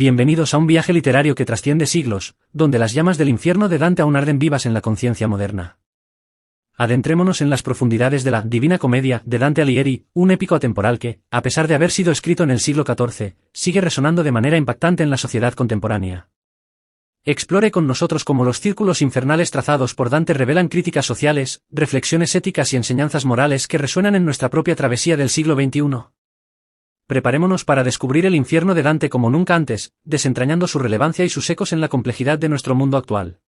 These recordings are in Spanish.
Bienvenidos a un viaje literario que trasciende siglos, donde las llamas del infierno de Dante aún arden vivas en la conciencia moderna. Adentrémonos en las profundidades de la Divina Comedia de Dante Alighieri, un épico atemporal que, a pesar de haber sido escrito en el siglo XIV, sigue resonando de manera impactante en la sociedad contemporánea. Explore con nosotros cómo los círculos infernales trazados por Dante revelan críticas sociales, reflexiones éticas y enseñanzas morales que resuenan en nuestra propia travesía del siglo XXI. Preparémonos para descubrir el infierno de Dante como nunca antes, desentrañando su relevancia y sus ecos en la complejidad de nuestro mundo actual.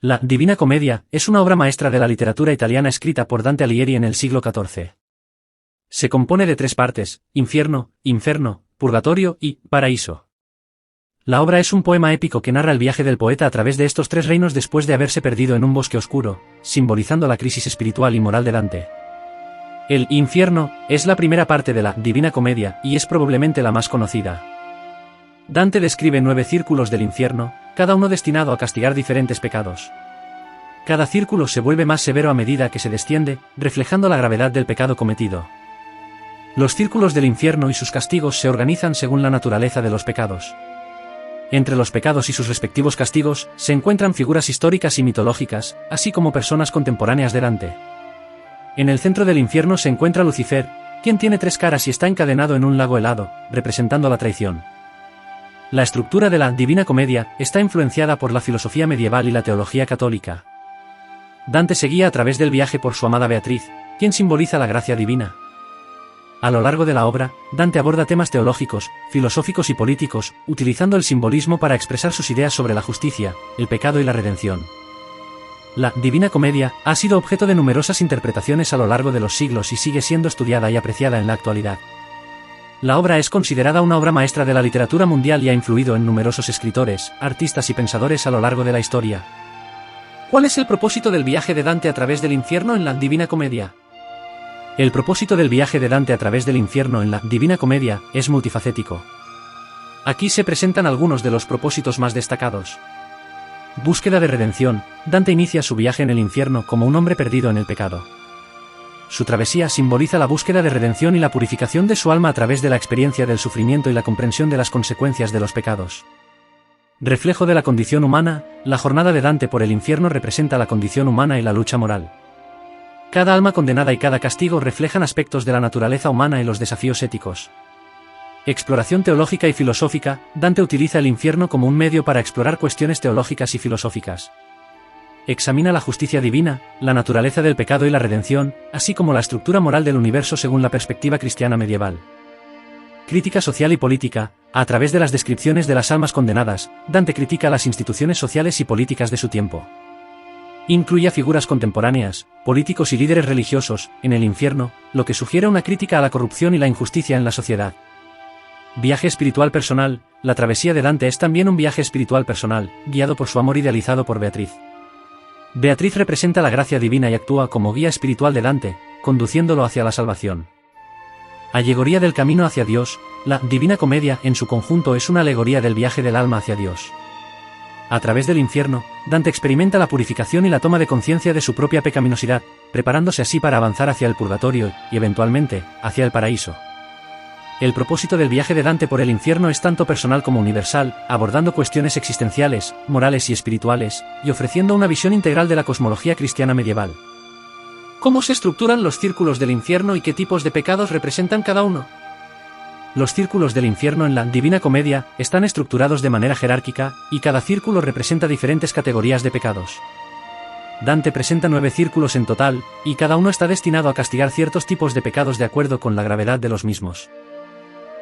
La Divina Comedia es una obra maestra de la literatura italiana escrita por Dante Alighieri en el siglo XIV. Se compone de 3 partes: infierno, inferno, purgatorio y paraíso. La obra es un poema épico que narra el viaje del poeta a través de estos 3 reinos después de haberse perdido en un bosque oscuro, simbolizando la crisis espiritual y moral de Dante. El infierno es la primera parte de la Divina Comedia y es probablemente la más conocida. Dante describe 9 círculos del infierno, cada uno destinado a castigar diferentes pecados. Cada círculo se vuelve más severo a medida que se desciende, reflejando la gravedad del pecado cometido. Los círculos del infierno y sus castigos se organizan según la naturaleza de los pecados. Entre los pecados y sus respectivos castigos se encuentran figuras históricas y mitológicas, así como personas contemporáneas de Dante. En el centro del infierno se encuentra Lucifer, quien tiene 3 caras y está encadenado en un lago helado, representando la traición. La estructura de la Divina Comedia está influenciada por la filosofía medieval y la teología católica. Dante se guía a través del viaje por su amada Beatriz, quien simboliza la gracia divina. A lo largo de la obra, Dante aborda temas teológicos, filosóficos y políticos, utilizando el simbolismo para expresar sus ideas sobre la justicia, el pecado y la redención. La Divina Comedia ha sido objeto de numerosas interpretaciones a lo largo de los siglos y sigue siendo estudiada y apreciada en la actualidad. La obra es considerada una obra maestra de la literatura mundial y ha influido en numerosos escritores, artistas y pensadores a lo largo de la historia. ¿Cuál es el propósito del viaje de Dante a través del infierno en la Divina Comedia? El propósito del viaje de Dante a través del infierno en la Divina Comedia es multifacético. Aquí se presentan algunos de los propósitos más destacados. Búsqueda de redención. Dante inicia su viaje en el infierno como un hombre perdido en el pecado. Su travesía simboliza la búsqueda de redención y la purificación de su alma a través de la experiencia del sufrimiento y la comprensión de las consecuencias de los pecados. Reflejo de la condición humana, la jornada de Dante por el infierno representa la condición humana y la lucha moral. Cada alma condenada y cada castigo reflejan aspectos de la naturaleza humana y los desafíos éticos. Exploración teológica y filosófica. Dante utiliza el infierno como un medio para explorar cuestiones teológicas y filosóficas. Examina la justicia divina, la naturaleza del pecado y la redención, así como la estructura moral del universo según la perspectiva cristiana medieval. Crítica social y política. A través de las descripciones de las almas condenadas, Dante critica las instituciones sociales y políticas de su tiempo. Incluye a figuras contemporáneas, políticos y líderes religiosos, en el infierno, lo que sugiere una crítica a la corrupción y la injusticia en la sociedad. Viaje espiritual personal. La travesía de Dante es también un viaje espiritual personal, guiado por su amor idealizado por Beatriz. Beatriz representa la gracia divina y actúa como guía espiritual de Dante, conduciéndolo hacia la salvación. Alegoría del camino hacia Dios. La Divina Comedia en su conjunto es una alegoría del viaje del alma hacia Dios. A través del infierno, Dante experimenta la purificación y la toma de conciencia de su propia pecaminosidad, preparándose así para avanzar hacia el purgatorio y, eventualmente, hacia el paraíso. El propósito del viaje de Dante por el infierno es tanto personal como universal, abordando cuestiones existenciales, morales y espirituales, y ofreciendo una visión integral de la cosmología cristiana medieval. ¿Cómo se estructuran los círculos del infierno y qué tipos de pecados representan cada uno? Los círculos del infierno en la Divina Comedia están estructurados de manera jerárquica, y cada círculo representa diferentes categorías de pecados. Dante presenta 9 círculos en total, y cada uno está destinado a castigar ciertos tipos de pecados de acuerdo con la gravedad de los mismos.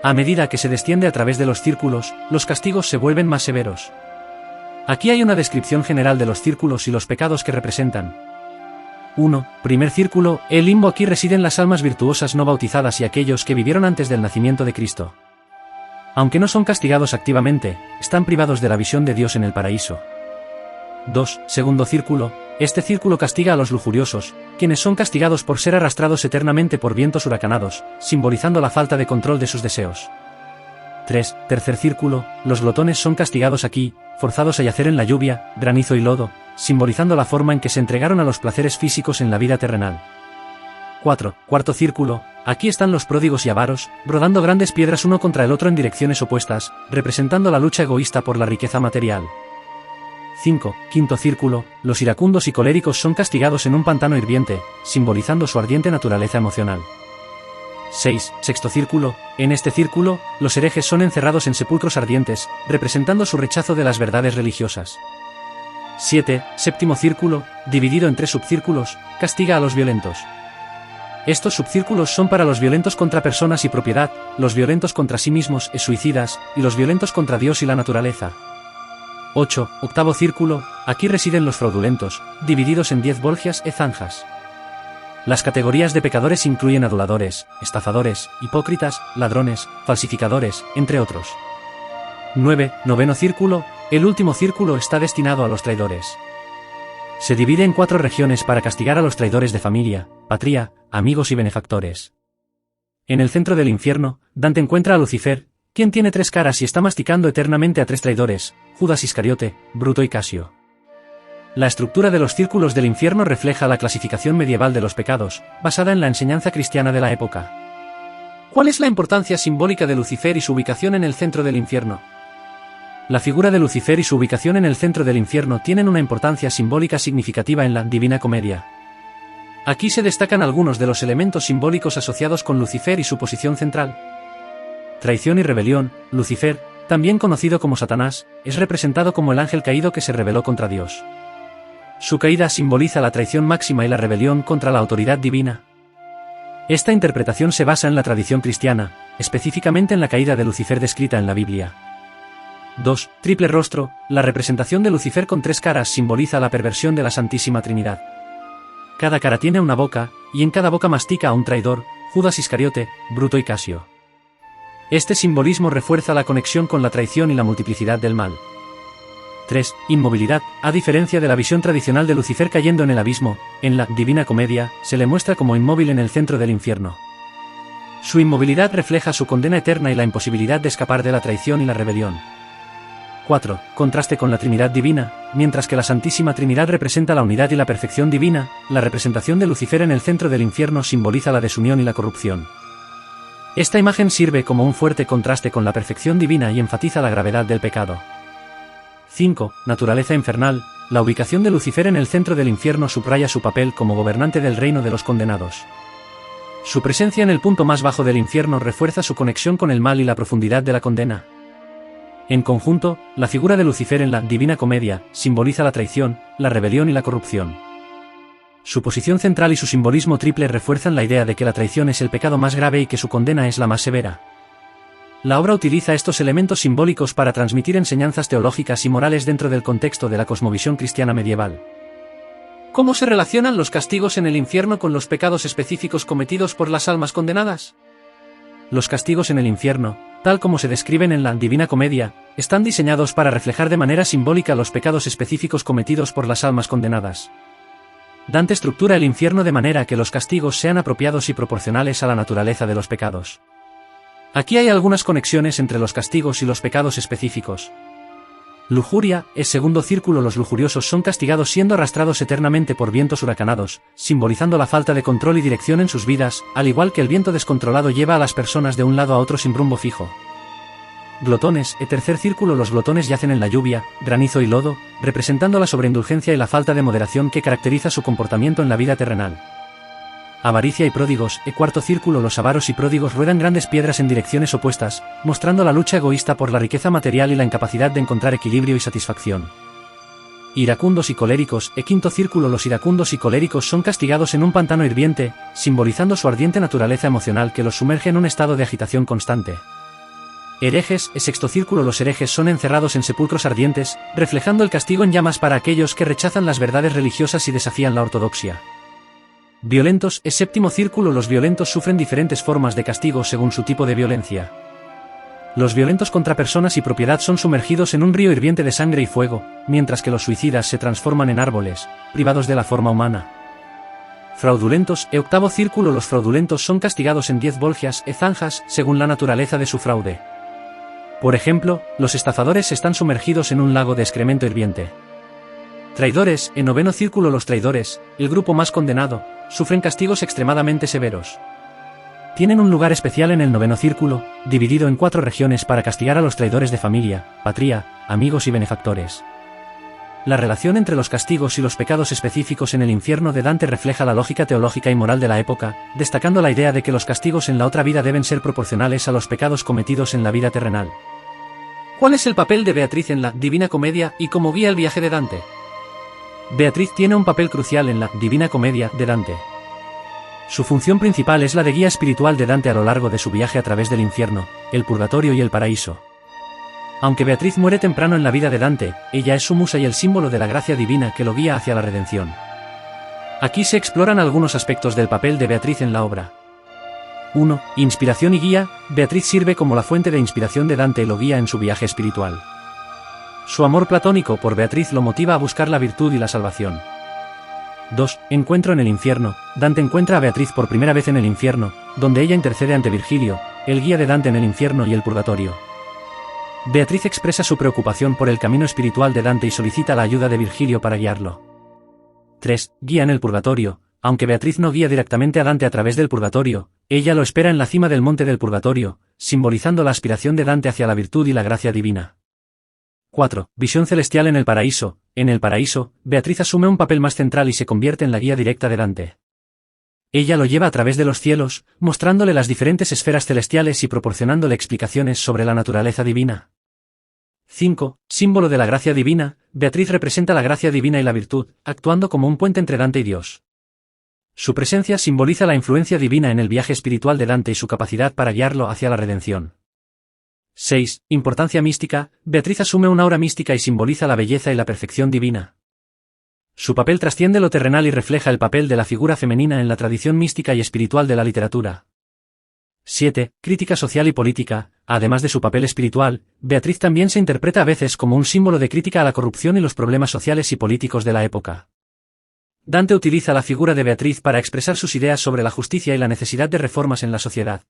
A medida que se desciende a través de los círculos, los castigos se vuelven más severos. Aquí hay una descripción general de los círculos y los pecados que representan. 1. Primer círculo. El limbo. Aquí residen las almas virtuosas no bautizadas y aquellos que vivieron antes del nacimiento de Cristo. Aunque no son castigados activamente, están privados de la visión de Dios en el paraíso. 2. Segundo círculo. Este círculo castiga a los lujuriosos, quienes son castigados por ser arrastrados eternamente por vientos huracanados, simbolizando la falta de control de sus deseos. 3. Tercer círculo. Los glotones son castigados aquí, forzados a yacer en la lluvia, granizo y lodo, simbolizando la forma en que se entregaron a los placeres físicos en la vida terrenal. 4. Cuarto círculo. Aquí están los pródigos y avaros, rodando grandes piedras uno contra el otro en direcciones opuestas, representando la lucha egoísta por la riqueza material. 5. Quinto círculo, los iracundos y coléricos son castigados en un pantano hirviente, simbolizando su ardiente naturaleza emocional. 6. Sexto círculo, en este círculo, los herejes son encerrados en sepulcros ardientes, representando su rechazo de las verdades religiosas. 7. Séptimo círculo, dividido en 3 subcírculos, castiga a los violentos. Estos subcírculos son para los violentos contra personas y propiedad, los violentos contra sí mismos e suicidas, y los violentos contra Dios y la naturaleza. 8. Octavo círculo, aquí residen los fraudulentos, divididos en 10 bolgias e zanjas. Las categorías de pecadores incluyen aduladores, estafadores, hipócritas, ladrones, falsificadores, entre otros. 9. Noveno círculo, el último círculo está destinado a los traidores. Se divide en 4 regiones para castigar a los traidores de familia, patria, amigos y benefactores. En el centro del infierno, Dante encuentra a Lucifer, quien tiene 3 caras y está masticando eternamente a 3 traidores, Judas Iscariote, Bruto y Casio. La estructura de los círculos del infierno refleja la clasificación medieval de los pecados, basada en la enseñanza cristiana de la época. ¿Cuál es la importancia simbólica de Lucifer y su ubicación en el centro del infierno? La figura de Lucifer y su ubicación en el centro del infierno tienen una importancia simbólica significativa en la Divina Comedia. Aquí se destacan algunos de los elementos simbólicos asociados con Lucifer y su posición central. Traición y rebelión. Lucifer, también conocido como Satanás, es representado como el ángel caído que se rebeló contra Dios. Su caída simboliza la traición máxima y la rebelión contra la autoridad divina. Esta interpretación se basa en la tradición cristiana, específicamente en la caída de Lucifer descrita en la Biblia. 2. Triple rostro. La representación de Lucifer con 3 caras simboliza la perversión de la Santísima Trinidad. Cada cara tiene una boca, y en cada boca mastica a un traidor, Judas Iscariote, Bruto y Casio. Este simbolismo refuerza la conexión con la traición y la multiplicidad del mal. 3. Inmovilidad. A diferencia de la visión tradicional de Lucifer cayendo en el abismo, en la Divina Comedia, se le muestra como inmóvil en el centro del infierno. Su inmovilidad refleja su condena eterna y la imposibilidad de escapar de la traición y la rebelión. 4. Contraste con la Trinidad Divina. Mientras que la Santísima Trinidad representa la unidad y la perfección divina, la representación de Lucifer en el centro del infierno simboliza la desunión y la corrupción. Esta imagen sirve como un fuerte contraste con la perfección divina y enfatiza la gravedad del pecado. 5. Naturaleza infernal. La ubicación de Lucifer en el centro del infierno subraya su papel como gobernante del reino de los condenados. Su presencia en el punto más bajo del infierno refuerza su conexión con el mal y la profundidad de la condena. En conjunto, la figura de Lucifer en la Divina Comedia simboliza la traición, la rebelión y la corrupción. Su posición central y su simbolismo triple refuerzan la idea de que la traición es el pecado más grave y que su condena es la más severa. La obra utiliza estos elementos simbólicos para transmitir enseñanzas teológicas y morales dentro del contexto de la cosmovisión cristiana medieval. ¿Cómo se relacionan los castigos en el infierno con los pecados específicos cometidos por las almas condenadas? Los castigos en el infierno, tal como se describen en la Divina Comedia, están diseñados para reflejar de manera simbólica los pecados específicos cometidos por las almas condenadas. Dante estructura el infierno de manera que los castigos sean apropiados y proporcionales a la naturaleza de los pecados. Aquí hay algunas conexiones entre los castigos y los pecados específicos. Lujuria, es segundo círculo. Los lujuriosos son castigados siendo arrastrados eternamente por vientos huracanados, simbolizando la falta de control y dirección en sus vidas, al igual que el viento descontrolado lleva a las personas de un lado a otro sin rumbo fijo. Glotones, tercer círculo. Los glotones yacen en la lluvia, granizo y lodo, representando la sobreindulgencia y la falta de moderación que caracteriza su comportamiento en la vida terrenal. Avaricia y pródigos, cuarto círculo. Los avaros y pródigos ruedan grandes piedras en direcciones opuestas, mostrando la lucha egoísta por la riqueza material y la incapacidad de encontrar equilibrio y satisfacción. Iracundos y coléricos, quinto círculo. Los iracundos y coléricos son castigados en un pantano hirviente, simbolizando su ardiente naturaleza emocional que los sumerge en un estado de agitación constante. Herejes, sexto círculo. Los herejes son encerrados en sepulcros ardientes, reflejando el castigo en llamas para aquellos que rechazan las verdades religiosas y desafían la ortodoxia. Violentos, séptimo círculo. Los violentos sufren diferentes formas de castigo según su tipo de violencia. Los violentos contra personas y propiedad son sumergidos en un río hirviente de sangre y fuego, mientras que los suicidas se transforman en árboles, privados de la forma humana. Fraudulentos, octavo círculo. Los fraudulentos son castigados en 10 bolgias, zanjas, según la naturaleza de su fraude. Por ejemplo, los estafadores están sumergidos en un lago de excremento hirviente. Traidores, en noveno círculo. Los traidores, el grupo más condenado, sufren castigos extremadamente severos. Tienen un lugar especial en el noveno círculo, dividido en 4 regiones para castigar a los traidores de familia, patria, amigos y benefactores. La relación entre los castigos y los pecados específicos en el infierno de Dante refleja la lógica teológica y moral de la época, destacando la idea de que los castigos en la otra vida deben ser proporcionales a los pecados cometidos en la vida terrenal. ¿Cuál es el papel de Beatriz en la Divina Comedia y cómo guía el viaje de Dante? Beatriz tiene un papel crucial en la Divina Comedia de Dante. Su función principal es la de guía espiritual de Dante a lo largo de su viaje a través del infierno, el purgatorio y el paraíso. Aunque Beatriz muere temprano en la vida de Dante, ella es su musa y el símbolo de la gracia divina que lo guía hacia la redención. Aquí se exploran algunos aspectos del papel de Beatriz en la obra. 1. Inspiración y guía. Beatriz sirve como la fuente de inspiración de Dante y lo guía en su viaje espiritual. Su amor platónico por Beatriz lo motiva a buscar la virtud y la salvación. 2. Encuentro en el infierno. Dante encuentra a Beatriz por primera vez en el infierno, donde ella intercede ante Virgilio, el guía de Dante en el infierno y el purgatorio. Beatriz expresa su preocupación por el camino espiritual de Dante y solicita la ayuda de Virgilio para guiarlo. 3. Guía en el purgatorio. Aunque Beatriz no guía directamente a Dante a través del purgatorio, ella lo espera en la cima del monte del purgatorio, simbolizando la aspiración de Dante hacia la virtud y la gracia divina. 4. Visión celestial en el paraíso. En el paraíso, Beatriz asume un papel más central y se convierte en la guía directa de Dante. Ella lo lleva a través de los cielos, mostrándole las diferentes esferas celestiales y proporcionándole explicaciones sobre la naturaleza divina. 5. Símbolo de la gracia divina. Beatriz representa la gracia divina y la virtud, actuando como un puente entre Dante y Dios. Su presencia simboliza la influencia divina en el viaje espiritual de Dante y su capacidad para guiarlo hacia la redención. 6. Importancia mística. Beatriz asume una aura mística y simboliza la belleza y la perfección divina. Su papel trasciende lo terrenal y refleja el papel de la figura femenina en la tradición mística y espiritual de la literatura. 7. Crítica social y política. Además de su papel espiritual, Beatriz también se interpreta a veces como un símbolo de crítica a la corrupción y los problemas sociales y políticos de la época. Dante utiliza la figura de Beatriz para expresar sus ideas sobre la justicia y la necesidad de reformas en la sociedad.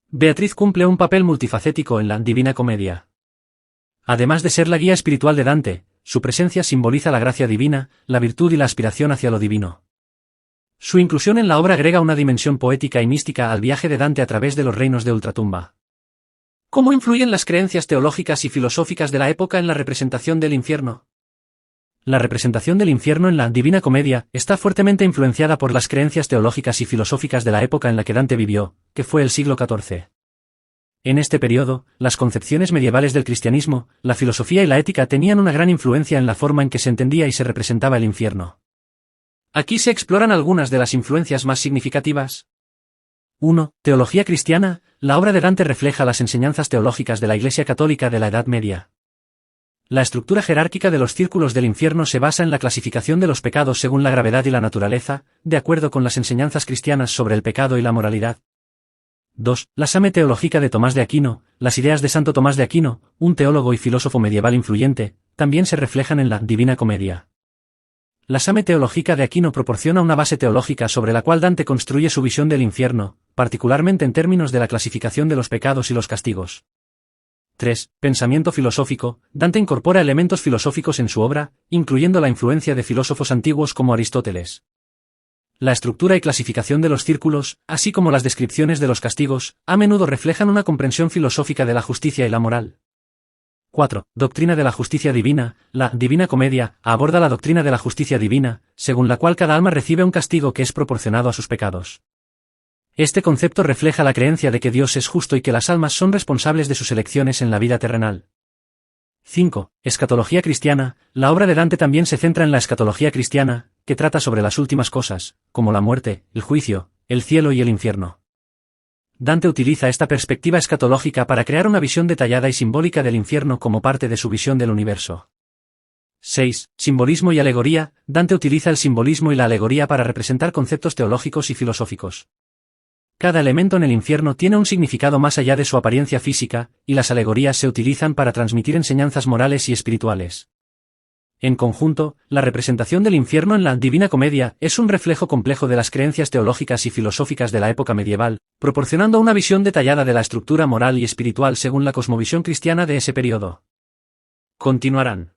Beatriz cumple un papel multifacético en la Divina Comedia. Además de ser la guía espiritual de Dante, su presencia simboliza la gracia divina, la virtud y la aspiración hacia lo divino. Su inclusión en la obra agrega una dimensión poética y mística al viaje de Dante a través de los reinos de ultratumba. ¿Cómo influyen las creencias teológicas y filosóficas de la época en la representación del infierno? La representación del infierno en la Divina Comedia está fuertemente influenciada por las creencias teológicas y filosóficas de la época en la que Dante vivió, que fue el siglo XIV. En este periodo, las concepciones medievales del cristianismo, la filosofía y la ética tenían una gran influencia en la forma en que se entendía y se representaba el infierno. Aquí se exploran algunas de las influencias más significativas. 1. Teología cristiana. La obra de Dante refleja las enseñanzas teológicas de la Iglesia católica de la Edad Media. La estructura jerárquica de los círculos del infierno se basa en la clasificación de los pecados según la gravedad y la naturaleza, de acuerdo con las enseñanzas cristianas sobre el pecado y la moralidad. 2. La Same Teológica de Tomás de Aquino. Las ideas de Santo Tomás de Aquino, un teólogo y filósofo medieval influyente, también se reflejan en la Divina Comedia. La Same Teológica de Aquino proporciona una base teológica sobre la cual Dante construye su visión del infierno, particularmente en términos de la clasificación de los pecados y los castigos. 3. Pensamiento filosófico. Dante incorpora elementos filosóficos en su obra, incluyendo la influencia de filósofos antiguos como Aristóteles. La estructura y clasificación de los círculos, así como las descripciones de los castigos, a menudo reflejan una comprensión filosófica de la justicia y la moral. 4. Doctrina de la justicia divina. La Divina Comedia aborda la doctrina de la justicia divina, según la cual cada alma recibe un castigo que es proporcionado a sus pecados. Este concepto refleja la creencia de que Dios es justo y que las almas son responsables de sus elecciones en la vida terrenal. 5. Escatología cristiana. La obra de Dante también se centra en la escatología cristiana, que trata sobre las últimas cosas, como la muerte, el juicio, el cielo y el infierno. Dante utiliza esta perspectiva escatológica para crear una visión detallada y simbólica del infierno como parte de su visión del universo. 6. Simbolismo y alegoría. Dante utiliza el simbolismo y la alegoría para representar conceptos teológicos y filosóficos. Cada elemento en el infierno tiene un significado más allá de su apariencia física, y las alegorías se utilizan para transmitir enseñanzas morales y espirituales. En conjunto, la representación del infierno en la Divina Comedia es un reflejo complejo de las creencias teológicas y filosóficas de la época medieval, proporcionando una visión detallada de la estructura moral y espiritual según la cosmovisión cristiana de ese periodo. Continuarán.